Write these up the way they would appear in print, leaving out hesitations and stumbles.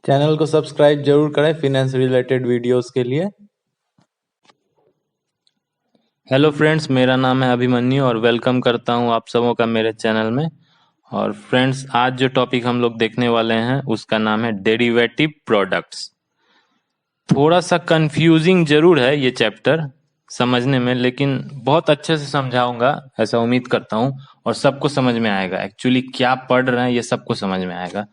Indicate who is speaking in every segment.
Speaker 1: Channel को subscribe जरूर करें फिनेंस रिलेटेड वीडियोस के लिए। हेलो फ्रेंड्स, मेरा नाम है अभिमन्यु और वेलकम करता हूं आप सबों का मेरे चैनल में। और फ्रेंड्स, आज जो टॉपिक हम लोग देखने वाले हैं उसका नाम है डेरिवेटिव प्रोडक्ट्स। थोड़ा सा कंफ्यूजिंग जरूर है ये चैप्टर समझने में, लेकिन बहुत अच्छे से समझाऊंगा ऐसा उम्मीद करता हूं और सबको समझ में आएगा। एक्चुअली क्या पढ़ रहे हैं ये सबको समझ में आएगा।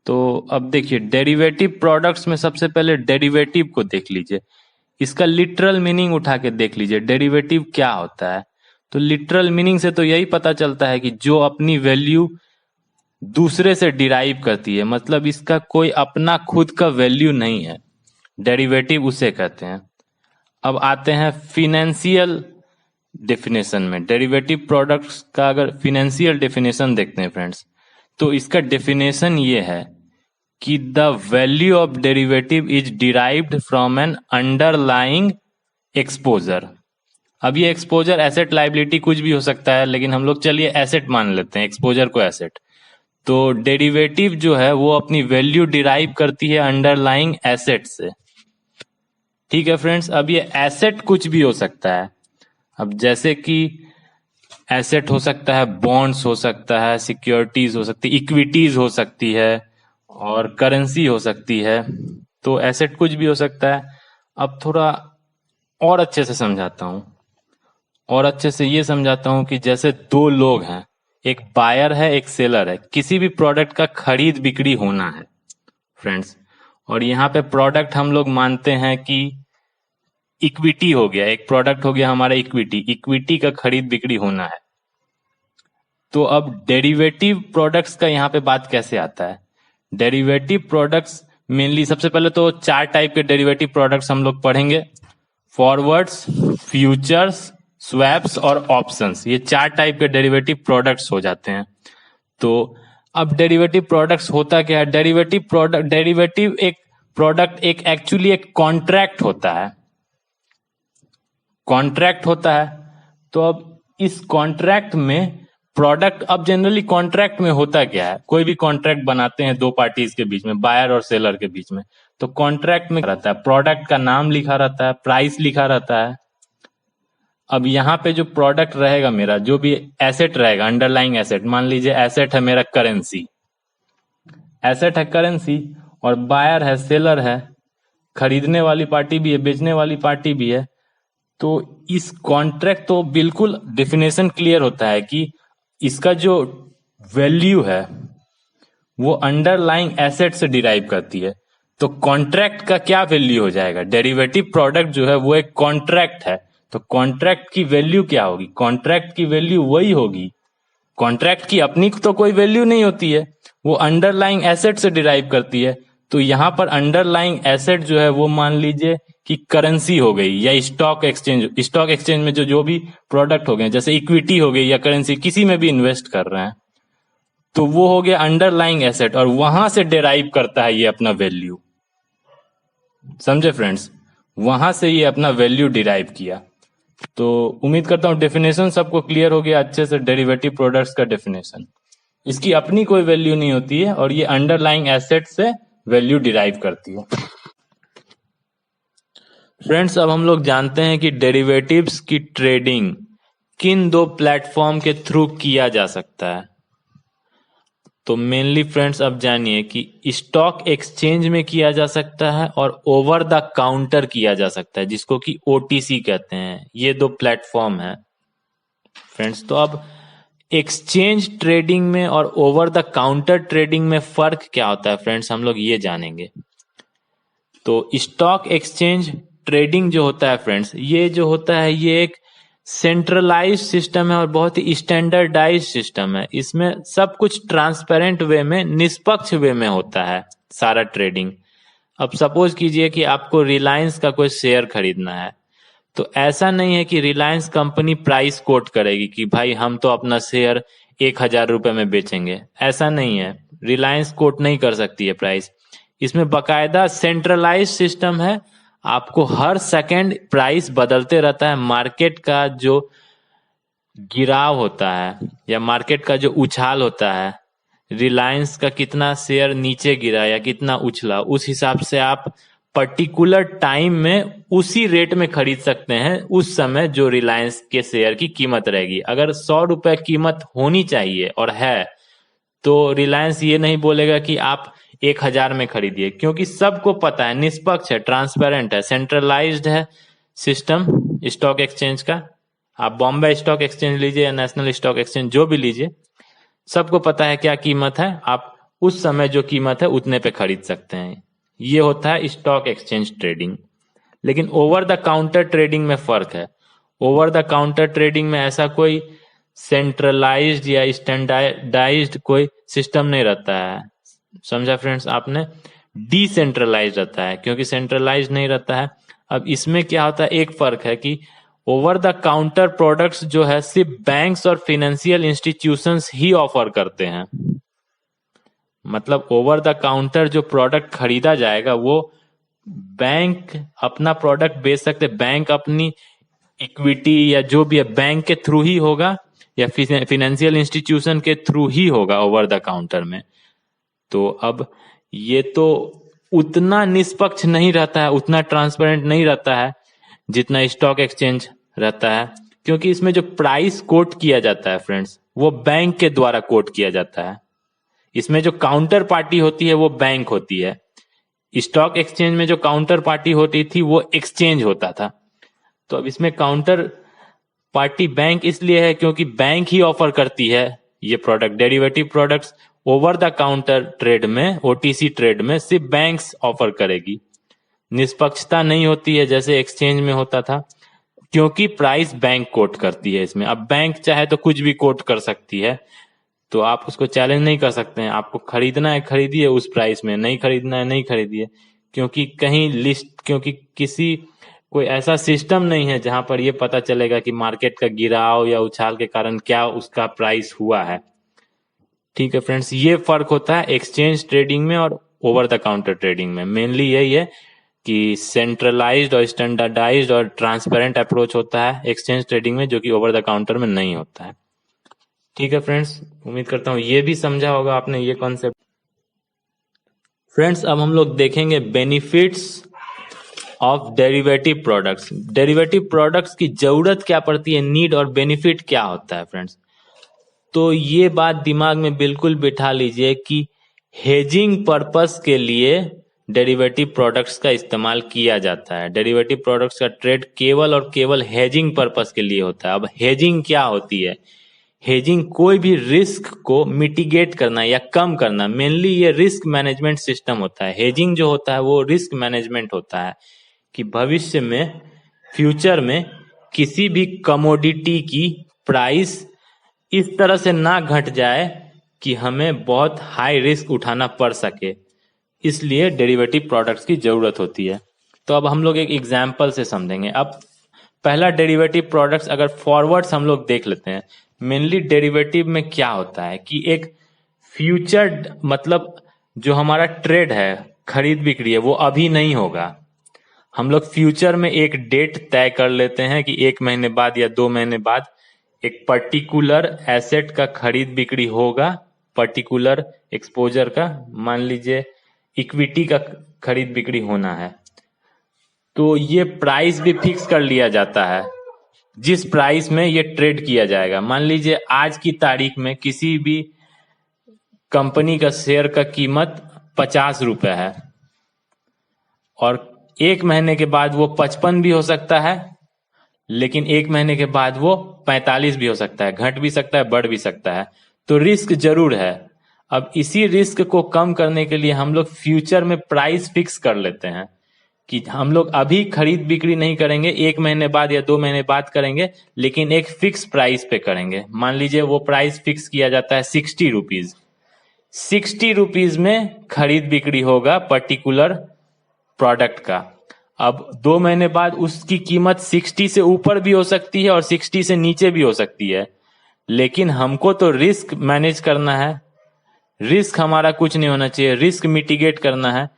Speaker 1: तो अब देखिए, डेरिवेटिव प्रोडक्ट्स में सबसे पहले डेरिवेटिव को देख लीजिए, इसका लिटरल मीनिंग उठा के देख लीजिए डेरिवेटिव क्या होता है। तो लिटरल मीनिंग से तो यही पता चलता है कि जो अपनी वैल्यू दूसरे से डिराइव करती है, मतलब इसका कोई अपना खुद का वैल्यू नहीं है, डेरिवेटिव उसे कहते हैं। अब आते हैं फिनेंशियल डेफिनेशन में। डेरिवेटिव प्रोडक्ट्स का अगर फिनेंशियल डेफिनेशन देखते हैं फ्रेंड्स, तो इसका डेफिनेशन ये है कि the value of derivative is derived from N underlying exposure. अब ये एक्सपोजर एसेट लायबिलिटी कुछ भी हो सकता है, लेकिन हम लोग चलिए एसेट मान लेते हैं, एक्सपोजर को एसेट। तो डेरिवेटिव जो है वो अपनी वैल्यू डिराइव करती है अंडरलाइंग एसेट से। ठीक है फ्रेंड्स, अब ये एसेट कुछ भी हो सकता है। अब जैसे कि एसेट हो सकता है बॉन्ड्स हो सकता है, सिक्योरिटीज हो सकती है, इक्विटीज हो सकती है और करेंसी हो सकती है। तो एसेट कुछ भी हो सकता है। अब थोड़ा और अच्छे से समझाता हूं, और अच्छे से ये समझाता हूं कि जैसे दो लोग हैं, एक बायर है एक सेलर है, किसी भी प्रोडक्ट का खरीद बिक्री होना है फ्रेंड्स। और यहाँ पे प्रोडक्ट हम लोग मानते हैं कि इक्विटी हो गया, एक प्रोडक्ट हो गया हमारा इक्विटी, इक्विटी का खरीद बिक्री होना है। तो अब डेरिवेटिव प्रोडक्ट्स का यहाँ पे बात कैसे आता है। डेरिवेटिव प्रोडक्ट्स मेनली सबसे पहले तो चार टाइप के डेरिवेटिव प्रोडक्ट्स हम लोग पढ़ेंगे, फॉरवर्ड्स, फ्यूचर्स, स्वैप्स और ऑप्शंस। ये चार टाइप के डेरिवेटिव प्रोडक्ट्स हो जाते हैं। तो अब डेरिवेटिव प्रोडक्ट्स होता क्या है। डेरिवेटिव एक प्रोडक्ट एक एक्चुअली एक कॉन्ट्रैक्ट होता है, कॉन्ट्रैक्ट होता है। तो अब इस कॉन्ट्रैक्ट में प्रोडक्ट, अब जनरली कॉन्ट्रैक्ट में होता क्या है, कोई भी कॉन्ट्रैक्ट बनाते हैं दो पार्टीज के बीच में, बायर और सेलर के बीच में। तो कॉन्ट्रैक्ट में रहता है प्रोडक्ट का नाम लिखा रहता है, प्राइस लिखा रहता है। अब यहाँ पे जो प्रोडक्ट रहेगा मेरा, जो भी एसेट रहेगा, अंडरलाइंग एसेट, मान लीजिए एसेट है मेरा करेंसी, एसेट है करेंसी, और बायर है सेलर है, खरीदने वाली पार्टी भी है बेचने वाली पार्टी भी है। तो इस कॉन्ट्रैक्ट तो बिल्कुल डेफिनेशन क्लियर होता है कि इसका जो वैल्यू है वो अंडरलाइंग एसेट से डिराइव करती है। तो कॉन्ट्रैक्ट का क्या वैल्यू हो जाएगा, डेरिवेटिव प्रोडक्ट जो है वो एक कॉन्ट्रैक्ट है। तो कॉन्ट्रैक्ट की वैल्यू क्या होगी, कॉन्ट्रैक्ट की वैल्यू वही होगी, कॉन्ट्रैक्ट की अपनी तो कोई वैल्यू नहीं होती है, वो अंडरलाइंग एसेट से डिराइव करती है। तो यहां पर अंडरलाइंग एसेट जो है वो मान लीजिए कि करेंसी हो गई या स्टॉक एक्सचेंज। स्टॉक एक्सचेंज में जो भी प्रोडक्ट हो गए, जैसे इक्विटी हो गई या करेंसी, किसी में भी इन्वेस्ट कर रहे हैं, तो वो हो गया अंडरलाइंग एसेट, और वहां से डिराइव करता है ये अपना वैल्यू। समझे फ्रेंड्स, वहां से ये अपना वैल्यू डिराइव किया। तो उम्मीद करता हूं डेफिनेशन सबको क्लियर हो गया अच्छे से। डेरिवेटिव प्रोडक्ट्स का डेफिनेशन, इसकी अपनी कोई वैल्यू नहीं होती है और ये अंडरलाइंग एसेट से वैल्यू डिराइव करती है। फ्रेंड्स, अब हम लोग जानते हैं कि डेरिवेटिव्स की ट्रेडिंग किन दो प्लेटफॉर्म के थ्रू किया जा सकता है। तो मेनली फ्रेंड्स अब जानिए कि स्टॉक एक्सचेंज में किया जा सकता है और ओवर द काउंटर किया जा सकता है, जिसको कि ओटीसी कहते हैं। ये दो प्लेटफॉर्म है फ्रेंड्स। तो अब एक्सचेंज ट्रेडिंग में और ओवर द काउंटर ट्रेडिंग में फर्क क्या होता है फ्रेंड्स, हम लोग ये जानेंगे। तो स्टॉक एक्सचेंज ट्रेडिंग जो होता है फ्रेंड्स, ये जो होता है ये एक सेंट्रलाइज सिस्टम है और बहुत ही स्टैंडर्डाइज सिस्टम है। इसमें सब कुछ ट्रांसपेरेंट वे में, निष्पक्ष वे में होता है सारा ट्रेडिंग। अब सपोज कीजिए कि आपको रिलायंस का कोई शेयर खरीदना है, तो ऐसा नहीं है कि रिलायंस कंपनी प्राइस कोट करेगी कि भाई हम तो अपना शेयर 1,000 रुपए में बेचेंगे। ऐसा नहीं है, रिलायंस कोट नहीं कर सकती है प्राइस। इसमें बकायदा सेंट्रलाइज सिस्टम है, आपको हर सेकंड प्राइस बदलते रहता है। मार्केट का जो गिराव होता है या मार्केट का जो उछाल होता है, रिलायंस का कितना शेयर नीचे गिरा या कितना उछला, उस हिसाब से आप पर्टिकुलर टाइम में उसी रेट में खरीद सकते हैं उस समय जो रिलायंस के शेयर की कीमत रहेगी। अगर 100 रुपए कीमत होनी चाहिए और है, तो रिलायंस ये नहीं बोलेगा कि आप 1000 में खरीदिए, क्योंकि सबको पता है, निष्पक्ष है, ट्रांसपेरेंट है, सेंट्रलाइज्ड है सिस्टम स्टॉक एक्सचेंज का। आप बॉम्बे स्टॉक एक्सचेंज लीजिए या नेशनल स्टॉक एक्सचेंज, जो भी लीजिए, सबको पता है क्या कीमत है, आप उस समय जो कीमत है उतने पे खरीद सकते हैं। ये होता है स्टॉक एक्सचेंज ट्रेडिंग। लेकिन ओवर द काउंटर ट्रेडिंग में फर्क है। ओवर द काउंटर ट्रेडिंग में ऐसा कोई सेंट्रलाइज्ड या स्टैंडर्डाइज्ड कोई सिस्टम नहीं रहता है, समझा फ्रेंड्स आपने। डिसेंट्रलाइज्ड रहता है, क्योंकि सेंट्रलाइज्ड नहीं रहता है। अब इसमें क्या होता है, एक फर्क है कि ओवर द काउंटर प्रोडक्ट्स जो है सिर्फ बैंक्स और फाइनेंशियल इंस्टीट्यूशंस ही ऑफर करते हैं। मतलब ओवर द काउंटर जो प्रोडक्ट खरीदा जाएगा वो बैंक अपना प्रोडक्ट बेच सकते, बैंक अपनी इक्विटी या जो भी है बैंक के थ्रू ही होगा या फाइनेंशियल इंस्टीट्यूशन के थ्रू ही होगा ओवर द काउंटर में। तो अब ये तो उतना निष्पक्ष नहीं रहता है, उतना ट्रांसपेरेंट नहीं रहता है जितना स्टॉक एक्सचेंज रहता है, क्योंकि इसमें जो प्राइस कोट किया जाता है फ्रेंड्स, वो बैंक के द्वारा कोट किया जाता है। इसमें जो काउंटर पार्टी होती है वो बैंक होती है। स्टॉक एक्सचेंज में जो काउंटर पार्टी होती थी वो एक्सचेंज होता था। तो अब इसमें काउंटर पार्टी बैंक इसलिए है क्योंकि बैंक ही ऑफर करती है ये product. Derivative products over the counter trade में, ओटीसी ट्रेड में सिर्फ बैंक्स ऑफर करेगी। निष्पक्षता नहीं होती है जैसे एक्सचेंज में होता था, क्योंकि प्राइस बैंक कोट करती है इसमें। अब बैंक चाहे तो कुछ भी कोट कर सकती है, तो आप उसको चैलेंज नहीं कर सकते हैं। आपको खरीदना है खरीदिए उस प्राइस में, नहीं खरीदना है नहीं खरीदिए, क्योंकि कहीं लिस्ट, क्योंकि किसी कोई ऐसा सिस्टम नहीं है जहां पर ये पता चलेगा कि मार्केट का गिराव या उछाल के कारण क्या उसका प्राइस हुआ है। ठीक है फ्रेंड्स, ये फर्क होता है एक्सचेंज ट्रेडिंग में और ओवर द काउंटर ट्रेडिंग में। मेनली यही है कि सेंट्रलाइज्ड और स्टैंडर्डाइज्ड और ट्रांसपेरेंट अप्रोच होता है एक्सचेंज ट्रेडिंग में, जो कि ओवर द काउंटर में नहीं होता है। ठीक है फ्रेंड्स, उम्मीद करता हूं ये भी समझा होगा आपने ये कॉन्सेप्ट। फ्रेंड्स, अब हम लोग देखेंगे benefits of derivative products. Derivative products की जरूरत क्या पड़ती है, नीड और बेनिफिट क्या होता है फ्रेंड्स। तो ये बात दिमाग में बिल्कुल बिठा लीजिए कि हेजिंग पर्पस के लिए डेरिवेटिव प्रोडक्ट्स का इस्तेमाल किया जाता है। डेरिवेटिव प्रोडक्ट्स का ट्रेड केवल और केवल हेजिंग पर्पस के लिए होता है। अब हेजिंग क्या होती है? हेजिंग कोई भी रिस्क को मिटिगेट करना या कम करना, मेनली ये रिस्क मैनेजमेंट सिस्टम होता है। हेजिंग जो होता है वो रिस्क मैनेजमेंट होता है कि भविष्य में, फ्यूचर में किसी भी कमोडिटी की प्राइस इस तरह से ना घट जाए कि हमें बहुत हाई रिस्क उठाना पड़ सके, इसलिए डेरिवेटिव प्रोडक्ट्स की जरूरत होती है। तो अब हम लोग एक एग्जाम्पल से समझेंगे। अब पहला डेरिवेटिव प्रोडक्ट्स, अगर फॉरवर्ड्स हम लोग देख लेते हैं। मेनली डेरिवेटिव में क्या होता है कि एक फ्यूचर, मतलब जो हमारा ट्रेड है, खरीद बिक्री है, वो अभी नहीं होगा। हम लोग फ्यूचर में एक डेट तय कर लेते हैं कि 1 महीने बाद या 2 महीने बाद एक पर्टिकुलर एसेट का खरीद बिक्री होगा, पर्टिकुलर एक्सपोजर का, मान लीजिए इक्विटी का खरीद बिक्री होना है। तो ये प्राइस भी फिक्स कर लिया जाता है जिस प्राइस में ये ट्रेड किया जाएगा। मान लीजिए आज की तारीख में किसी भी कंपनी का शेयर का कीमत 50 रुपए है और 1 महीने के बाद वो 55 भी हो सकता है, लेकिन 1 महीने के बाद वो 45 भी हो सकता है, घट भी सकता है, बढ़ भी सकता है। तो रिस्क जरूर है। अब इसी रिस्क को कम करने के लिए हम लोग फ्यूचर में प्राइस फिक्स कर लेते हैं कि हम लोग अभी खरीद बिक्री नहीं करेंगे, 1 महीने बाद या 2 महीने बाद करेंगे, लेकिन एक फिक्स प्राइस पे करेंगे। मान लीजिए वो प्राइस फिक्स किया जाता है 60 रुपीज। 60 रुपीज में खरीद बिक्री होगा पर्टिकुलर प्रोडक्ट का। अब 2 महीने बाद उसकी कीमत 60 से ऊपर भी हो सकती है और 60 से नीचे भी हो सकती है, लेकिन हमको तो रिस्क मैनेज करना है। रिस्क हमारा कुछ नहीं होना चाहिए, रिस्क मिटिगेट करना है,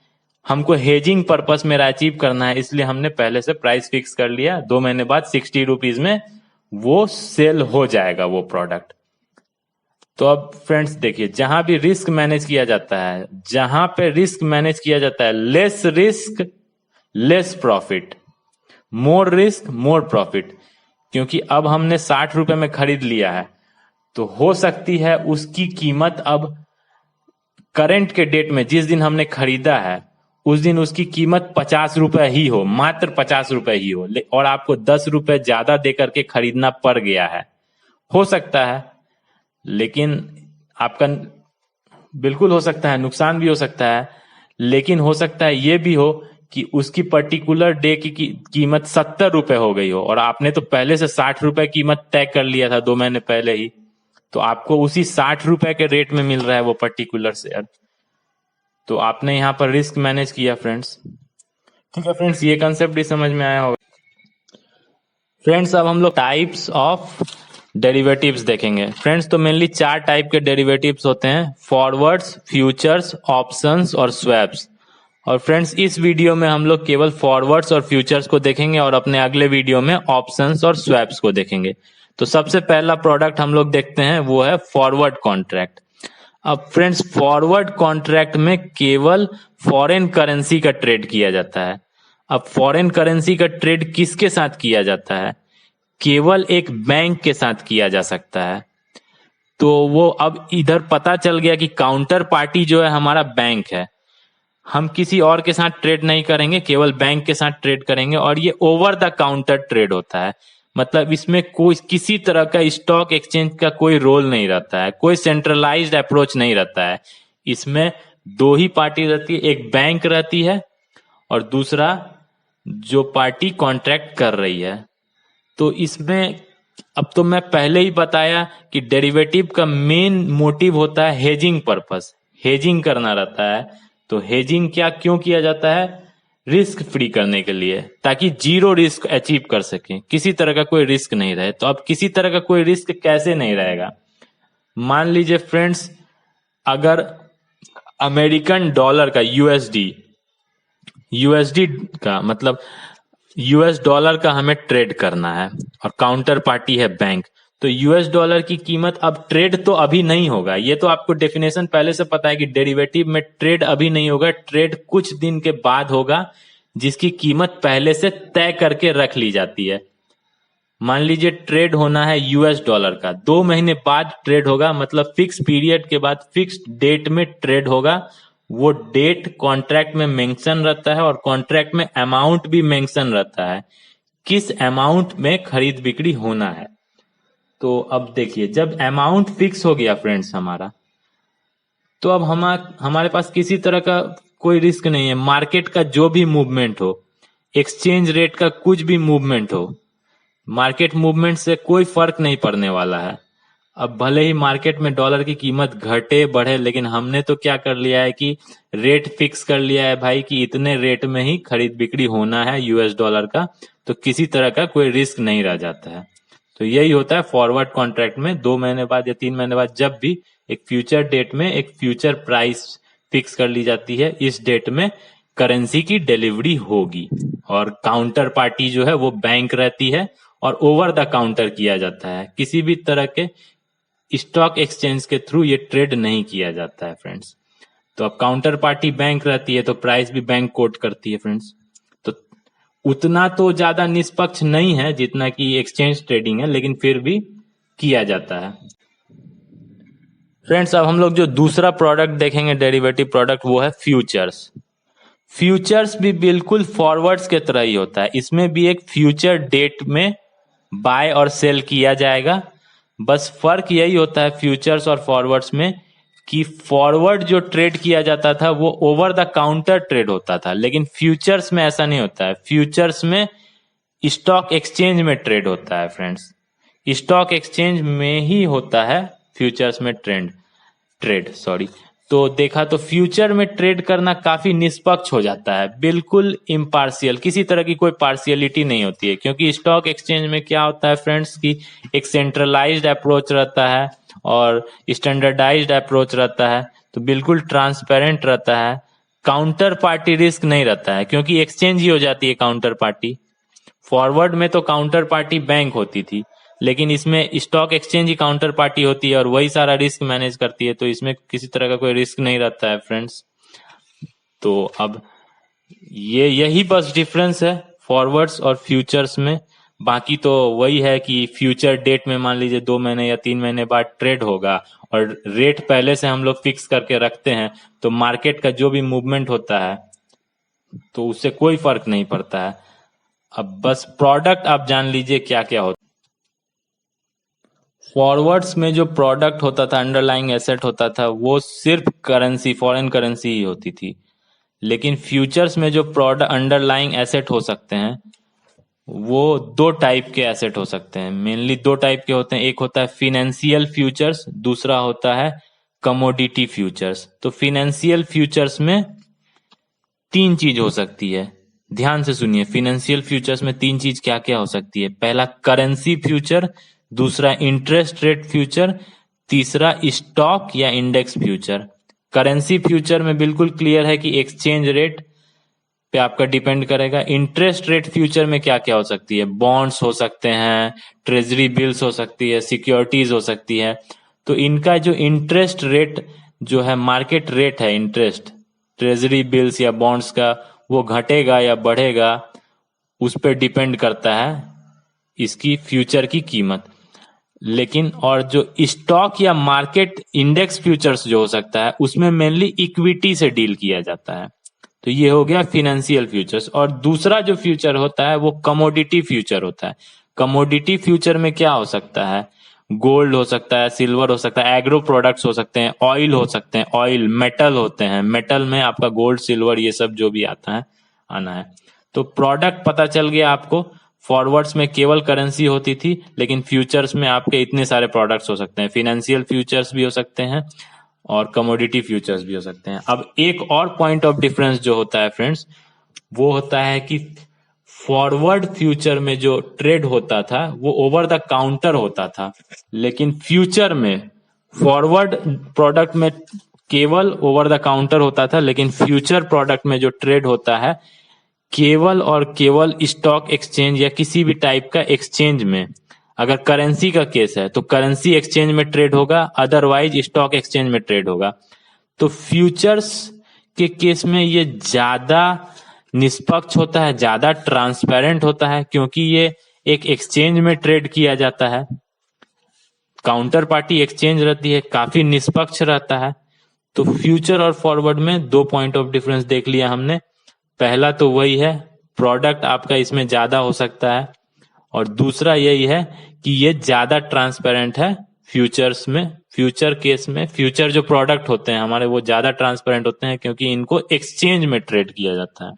Speaker 1: हमको हेजिंग पर्पस मेरा अचीव करना है। इसलिए हमने पहले से प्राइस फिक्स कर लिया, 2 महीने बाद 60 रुपीज में वो सेल हो जाएगा वो प्रोडक्ट। तो अब फ्रेंड्स देखिए, जहां भी रिस्क मैनेज किया जाता है, जहां पे रिस्क मैनेज किया जाता है, less risk less profit, more risk more profit. क्योंकि अब हमने 60 रुपए में खरीद लिया है, तो हो सकती है उसकी कीमत अब करंट के डेट में, जिस दिन हमने खरीदा है उस दिन उसकी कीमत 50 रुपए ही हो, मात्र 50 रुपए ही हो, और आपको 10 रुपए ज्यादा देकर के खरीदना पड़ गया है। हो सकता है, लेकिन आपका बिल्कुल हो सकता है, नुकसान भी हो सकता है, लेकिन हो सकता है ये भी हो कि उसकी पर्टिकुलर डे की कीमत 70 रुपए हो गई हो, और आपने तो पहले से 60 रुपए कीमत तय कर लिया था 2 महीने पहले ही, तो आपको उसी 60 रुपए के रेट में मिल रहा है वो पर्टिकुलर शेयर। तो आपने यहाँ पर रिस्क मैनेज किया फ्रेंड्स। ठीक है फ्रेंड्स, ये कंसेप्ट भी समझ में आया होगा। फ्रेंड्स अब हम लोग टाइप्स ऑफ डेरिवेटिव्स देखेंगे। फ्रेंड्स तो मेनली 4 टाइप के डेरिवेटिव्स होते हैं, फॉरवर्ड्स, फ्यूचर्स, ऑप्शंस और स्वैप्स। और फ्रेंड्स इस वीडियो में हम लोग केवल फॉरवर्ड्स और फ्यूचर्स को देखेंगे, और अपने अगले वीडियो में ऑप्शंस और स्वैप्स को देखेंगे। तो सबसे पहला प्रोडक्ट हम लोग देखते हैं, वो है फॉरवर्ड कॉन्ट्रैक्ट। अब फ्रेंड्स फॉरवर्ड कॉन्ट्रैक्ट में केवल फॉरेन करेंसी का ट्रेड किया जाता है। अब फॉरेन करेंसी का ट्रेड किसके साथ किया जाता है? केवल एक बैंक के साथ किया जा सकता है। तो वो अब इधर पता चल गया कि काउंटर पार्टी जो है हमारा बैंक है, हम किसी और के साथ ट्रेड नहीं करेंगे, केवल बैंक के साथ ट्रेड करेंगे, और ये ओवर द काउंटर ट्रेड होता है। मतलब इसमें कोई किसी तरह का स्टॉक एक्सचेंज का कोई रोल नहीं रहता है, कोई सेंट्रलाइज्ड अप्रोच नहीं रहता है। इसमें 2 ही पार्टी रहती है, एक बैंक रहती है और दूसरा जो पार्टी कॉन्ट्रैक्ट कर रही है। तो इसमें अब तो मैं पहले ही बताया कि डेरिवेटिव का मेन मोटिव होता है हेजिंग पर्पस, हेजिंग करना रहता है। तो हेजिंग क्यों किया जाता है? रिस्क फ्री करने के लिए, ताकि जीरो रिस्क अचीव कर सके, किसी तरह का कोई रिस्क नहीं रहे। तो अब किसी तरह का कोई रिस्क कैसे नहीं रहेगा? मान लीजिए फ्रेंड्स, अगर अमेरिकन डॉलर का यूएसडी का मतलब यूएस डॉलर का हमें ट्रेड करना है, और काउंटर पार्टी है बैंक, तो यूएस डॉलर की कीमत अब ट्रेड तो अभी नहीं होगा। ये तो आपको डेफिनेशन पहले से पता है कि डेरिवेटिव में ट्रेड अभी नहीं होगा, ट्रेड कुछ दिन के बाद होगा, जिसकी कीमत पहले से तय करके रख ली जाती है। मान लीजिए ट्रेड होना है यूएस डॉलर का, 2 महीने बाद ट्रेड होगा, मतलब फिक्स पीरियड के बाद फिक्स्ड डेट में ट्रेड होगा। वो डेट कॉन्ट्रैक्ट में मेंशन रहता है, और कॉन्ट्रैक्ट में अमाउंट भी मेंशन रहता है, किस अमाउंट में खरीद बिक्री होना है। तो अब देखिए, जब अमाउंट फिक्स हो गया फ्रेंड्स हमारा, तो अब हमारे पास किसी तरह का कोई रिस्क नहीं है। मार्केट का जो भी मूवमेंट हो, एक्सचेंज रेट का कुछ भी मूवमेंट हो, मार्केट मूवमेंट से कोई फर्क नहीं पड़ने वाला है। अब भले ही मार्केट में डॉलर की कीमत घटे बढ़े, लेकिन हमने तो क्या कर लिया है कि रेट फिक्स कर लिया है भाई, कि इतने रेट में ही खरीद बिक्री होना है यूएस डॉलर का, तो किसी तरह का कोई रिस्क नहीं रह जाता है। तो यही होता है फॉरवर्ड कॉन्ट्रैक्ट में, 2 महीने बाद या 3 महीने बाद जब भी एक फ्यूचर डेट में एक फ्यूचर प्राइस फिक्स कर ली जाती है, इस डेट में करेंसी की डिलीवरी होगी, और काउंटर पार्टी जो है वो बैंक रहती है, और ओवर द काउंटर किया जाता है। किसी भी तरह के स्टॉक एक्सचेंज के थ्रू ये ट्रेड नहीं किया जाता है फ्रेंड्स। तो अब काउंटर पार्टी बैंक रहती है, तो प्राइस भी बैंक कोट करती है फ्रेंड्स। तो उतना तो ज्यादा निष्पक्ष नहीं है जितना कि एक्सचेंज ट्रेडिंग है, लेकिन फिर भी किया जाता है। फ्रेंड्स अब हम लोग जो दूसरा प्रोडक्ट देखेंगे डेरिवेटिव प्रोडक्ट, वो है फ्यूचर्स। फ्यूचर्स भी बिल्कुल फॉरवर्ड्स के तरह ही होता है, इसमें भी एक फ्यूचर डेट में बाय और सेल किया जाएगा। बस फर्क यही होता है फ्यूचर्स और फॉरवर्ड्स में, कि फॉरवर्ड जो ट्रेड किया जाता था वो ओवर द काउंटर ट्रेड होता था, लेकिन फ्यूचर्स में ऐसा नहीं होता है। फ्यूचर्स में स्टॉक एक्सचेंज में ट्रेड होता है फ्रेंड्स, स्टॉक एक्सचेंज में ही होता है फ्यूचर्स में ट्रेड सॉरी। तो देखा तो फ्यूचर में ट्रेड करना काफी निष्पक्ष हो जाता है, बिल्कुल इम्पार्शियल, किसी तरह की कोई पार्शियलिटी नहीं होती है। क्योंकि स्टॉक एक्सचेंज में क्या होता है फ्रेंड्स की एक सेंट्रलाइज्ड अप्रोच रहता है और स्टैंडर्डाइज्ड अप्रोच रहता है, तो बिल्कुल ट्रांसपेरेंट रहता है। काउंटर पार्टी रिस्क नहीं रहता है, क्योंकि एक्सचेंज ही हो जाती है काउंटर पार्टी। फॉरवर्ड में तो काउंटर पार्टी बैंक होती थी, लेकिन इसमें स्टॉक एक्सचेंज ही काउंटर पार्टी होती है और वही सारा रिस्क मैनेज करती है, तो इसमें किसी तरह का कोई रिस्क नहीं रहता है फ्रेंड्स। तो अब यही बस डिफरेंस है फॉरवर्ड्स और फ्यूचर्स में। बाकी तो वही है कि फ्यूचर डेट में मान लीजिए 2 महीने या 3 महीने बाद ट्रेड होगा और रेट पहले से हम लोग फिक्स करके रखते हैं, तो मार्केट का जो भी मूवमेंट होता है तो उससे कोई फर्क नहीं पड़ता है। अब बस प्रोडक्ट आप जान लीजिए क्या क्या होता है। फॉरवर्ड्स में जो प्रोडक्ट होता था, अंडरलाइंग एसेट होता था, वो सिर्फ करेंसी, फॉरेन करेंसी ही होती थी। लेकिन फ्यूचर्स में जो प्रोडक्ट अंडरलाइंग एसेट हो सकते हैं वो 2 टाइप के एसेट हो सकते हैं। मेनली 2 टाइप के होते हैं, एक होता है फिनेंशियल फ्यूचर्स, दूसरा होता है कमोडिटी फ्यूचर्स। तो फिनेंशियल फ्यूचर्स में 3 चीज हो सकती है, ध्यान से सुनिए। फिनेंशियल फ्यूचर्स में 3 चीज क्या क्या हो सकती है। पहला करेंसी फ्यूचर, दूसरा इंटरेस्ट रेट फ्यूचर, तीसरा स्टॉक या इंडेक्स फ्यूचर। करेंसी फ्यूचर में बिल्कुल क्लियर है कि एक्सचेंज रेट पे आपका डिपेंड करेगा। इंटरेस्ट रेट फ्यूचर में क्या क्या हो सकती है, बॉन्ड्स हो सकते हैं, ट्रेजरी बिल्स हो सकती है, सिक्योरिटीज हो सकती है। तो इनका जो इंटरेस्ट रेट जो है, मार्केट रेट है इंटरेस्ट, ट्रेजरी बिल्स या बॉन्ड्स का, वो घटेगा या बढ़ेगा उस पर डिपेंड करता है इसकी फ्यूचर की कीमत। लेकिन और जो स्टॉक या मार्केट इंडेक्स फ्यूचर्स जो हो सकता है उसमें मेनली इक्विटी से डील किया जाता है। तो ये हो गया फिनेंशियल फ्यूचर्स। और दूसरा जो फ्यूचर होता है वो कमोडिटी फ्यूचर होता है। कमोडिटी फ्यूचर में क्या हो सकता है, गोल्ड हो सकता है, सिल्वर हो सकता है, एग्रो प्रोडक्ट्स हो सकते हैं, ऑयल हो सकते हैं, ऑयल, मेटल होते हैं, मेटल में आपका गोल्ड, सिल्वर, ये सब जो भी आता है आना है। तो प्रोडक्ट पता चल गया आपको। फॉरवर्ड्स में केवल करेंसी होती थी, लेकिन फ्यूचर्स में आपके इतने सारे प्रोडक्ट्स हो सकते हैं। फिनेंशियल फ्यूचर्स भी हो सकते हैं और कमोडिटी फ्यूचर्स भी हो सकते हैं। अब एक और पॉइंट ऑफ डिफरेंस जो होता है फ्रेंड्स, वो होता है कि फॉरवर्ड फ्यूचर में जो ट्रेड होता था वो ओवर द काउंटर होता था, लेकिन फ्यूचर में, फॉरवर्ड प्रोडक्ट में केवल ओवर द काउंटर होता था, लेकिन फ्यूचर प्रोडक्ट में जो ट्रेड होता है केवल और केवल स्टॉक एक्सचेंज या किसी भी टाइप का एक्सचेंज में। अगर करेंसी का केस है तो करेंसी एक्सचेंज में ट्रेड होगा, अदरवाइज स्टॉक एक्सचेंज में ट्रेड होगा। तो फ्यूचर्स के केस में ये ज्यादा निष्पक्ष होता है, ज्यादा ट्रांसपेरेंट होता है, क्योंकि ये एक एक्सचेंज में ट्रेड किया जाता है, काउंटर पार्टी एक्सचेंज रहती है, काफी निष्पक्ष रहता है। तो फ्यूचर और फॉरवर्ड में 2 पॉइंट ऑफ डिफरेंस देख लिया हमने। पहला तो वही है, प्रोडक्ट आपका इसमें ज्यादा हो सकता है, और दूसरा यही है कि ये ज्यादा ट्रांसपेरेंट है फ्यूचर्स में। फ्यूचर केस में फ्यूचर जो प्रोडक्ट होते हैं हमारे वो ज्यादा ट्रांसपेरेंट होते हैं, क्योंकि इनको एक्सचेंज में ट्रेड किया जाता है।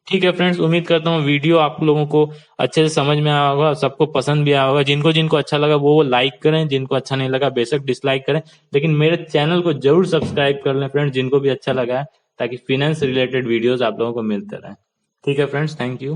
Speaker 1: ठीक है फ्रेंड्स, उम्मीद करता हूँ वीडियो आप लोगों को अच्छे से समझ में आया होगा, सबको पसंद भी आया होगा। जिनको जिनको अच्छा लगा वो लाइक करें, जिनको अच्छा नहीं लगा बेशक डिसलाइक करें, लेकिन मेरे चैनल को जरूर सब्सक्राइब कर लें फ्रेंड्स, जिनको भी अच्छा लगा है, ताकि फाइनेंस रिलेटेड वीडियोस आप लोगों को मिलते रहे। ठीक है फ्रेंड्स, थैंक यू।